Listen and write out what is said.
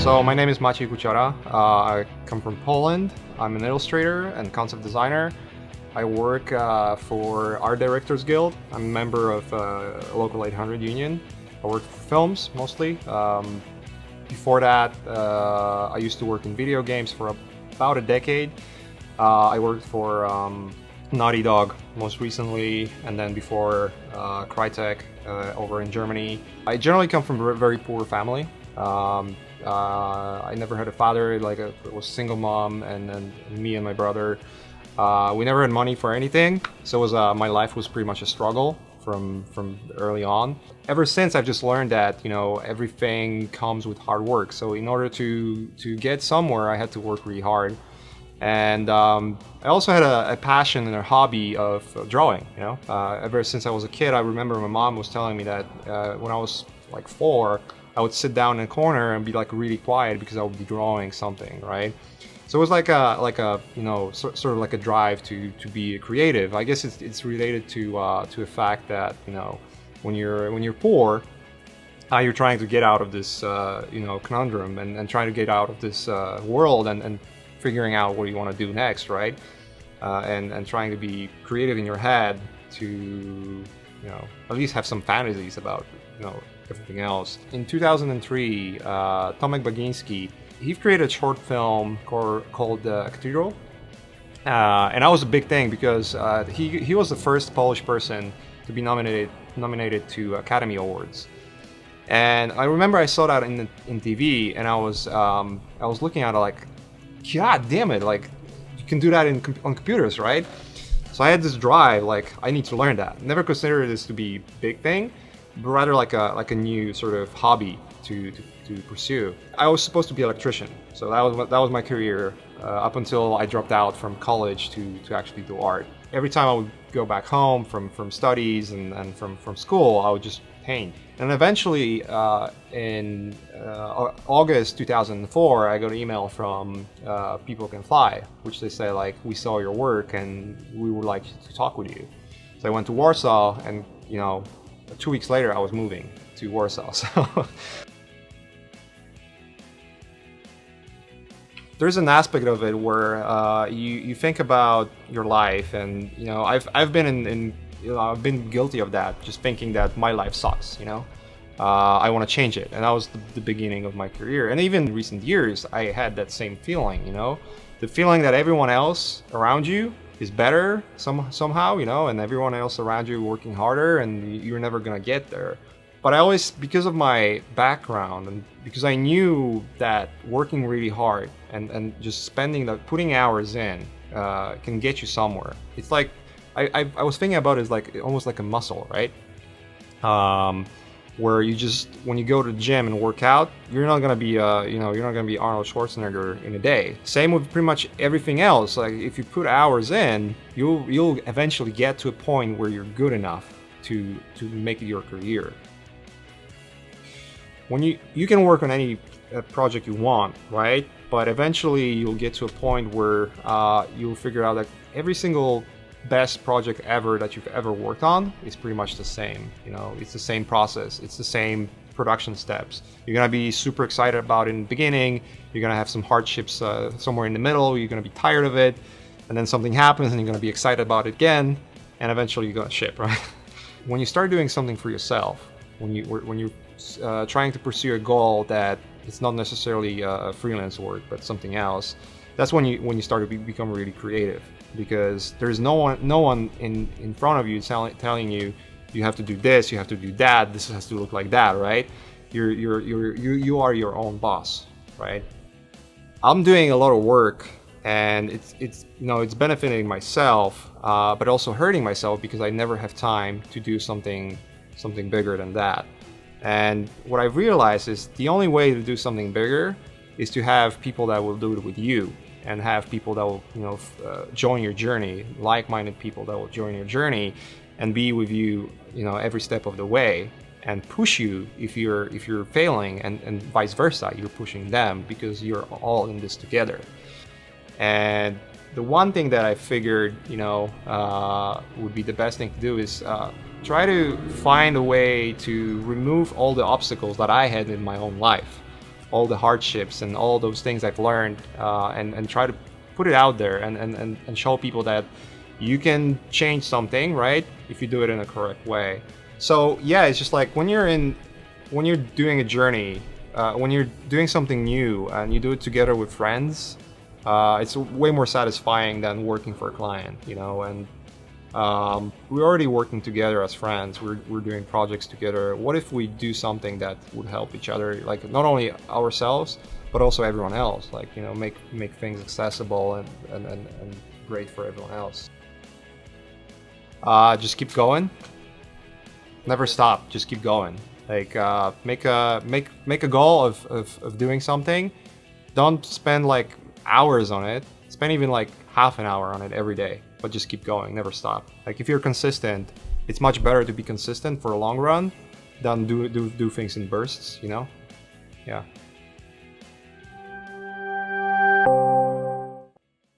So my name is Maciej Kuciara. I come from Poland. I'm an illustrator and concept designer. I work for Art Directors Guild. I'm a member of local 800 union. I work for films mostly. Before that, I used to work in video games for about a decade. I worked for Naughty Dog most recently, and then before Crytek over in Germany. I generally come from a very poor family. I never had a father, it was a single mom, and me and my brother. We never had money for anything, so my life was pretty much a struggle from early on. Ever since, I've just learned that everything comes with hard work. So in order to get somewhere, I had to work really hard. And I also had a passion and a hobby of drawing. Ever since I was a kid, I remember my mom was telling me that when I was like 4, I would sit down in a corner and be like really quiet because I would be drawing something, right? So it was like a sort of like a drive to be creative. I guess it's related to a fact that when you're poor, you're trying to get out of this conundrum and trying to get out of this world and figuring out what you want to do next, right? And trying to be creative in your head to at least have some fantasies about everything else. In 2003, Tomek Bagiński, he created a short film called Cathedral, and that was a big thing because he was the first Polish person to be nominated to Academy Awards. And I remember I saw that in TV, and I was looking at it like, God damn it! Like, you can do that on computers, right? So I had this drive, like, I need to learn that. Never considered this to be a big thing, but rather like a new sort of hobby to pursue. I was supposed to be an electrician, so that was my career up until I dropped out from college to actually do art. Every time I would go back home from studies and from school, I would just paint. And eventually, in August 2004, I got an email from People Can Fly, which they say like, we saw your work and we would like to talk with you. So I went to Warsaw, and 2 weeks later, I was moving to Warsaw. So there's an aspect of it where you think about your life, and I've been I've been guilty of that, just thinking that my life sucks. I want to change it, and that was the beginning of my career. And even in recent years, I had that same feeling. The feeling that everyone else around you is better somehow, and everyone else around you working harder, and you're never gonna get there. But I always, because of my background and because I knew that working really hard and just putting hours in can get you somewhere. It's like I was thinking about it as like almost like a muscle, right? Where when you go to the gym and work out, you're not gonna be Arnold Schwarzenegger in a day. Same with pretty much everything else. Like, if you put hours in, you'll eventually get to a point where you're good enough to make it your career. When you can work on any project you want, right? But eventually you'll get to a point where you'll figure out that every single best project ever that you've ever worked on is pretty much the same. It's the same process, it's the same production steps. You're gonna be super excited about it in the beginning, you're gonna have some hardships somewhere in the middle, you're gonna be tired of it, and then something happens and you're gonna be excited about it again, and eventually you're gonna ship, right? When you start doing something for yourself, when you're trying to pursue a goal that it's not necessarily freelance work but something else, that's when you start to become really creative, because there's no one in front of you telling you have to do this, you have to do that, this has to look like that, right? You are your own boss, right? I'm doing a lot of work, and it's benefiting myself, but also hurting myself because I never have time to do something bigger than that. And what I've realized is the only way to do something bigger is to have people that will do it with you, and have people that will join your journey, like-minded people that will join your journey and be with you every step of the way, and push you if you're failing, and vice versa, you're pushing them because you're all in this together. And the one thing that I figured would be the best thing to do is try to find a way to remove all the obstacles that I had in my own life. all the hardships and all those things I've learned, and try to put it out there and show people that you can change something, right, if you do it in a correct way. So yeah, it's just like when you're doing a journey, when you're doing something new and you do it together with friends, it's way more satisfying than working for a client, you know. And we're already working together as friends. We're doing projects together. What if we do something that would help each other, like not only ourselves but also everyone else, like, you know, make things accessible and great for everyone else. Just keep going, never stop, just keep going. Like, make a goal of doing something. Don't spend like hours on it. Spend even like half an hour on it every day, but just keep going, never stop. Like, if you're consistent, it's much better to be consistent for a long run than do things in bursts, you know? Yeah.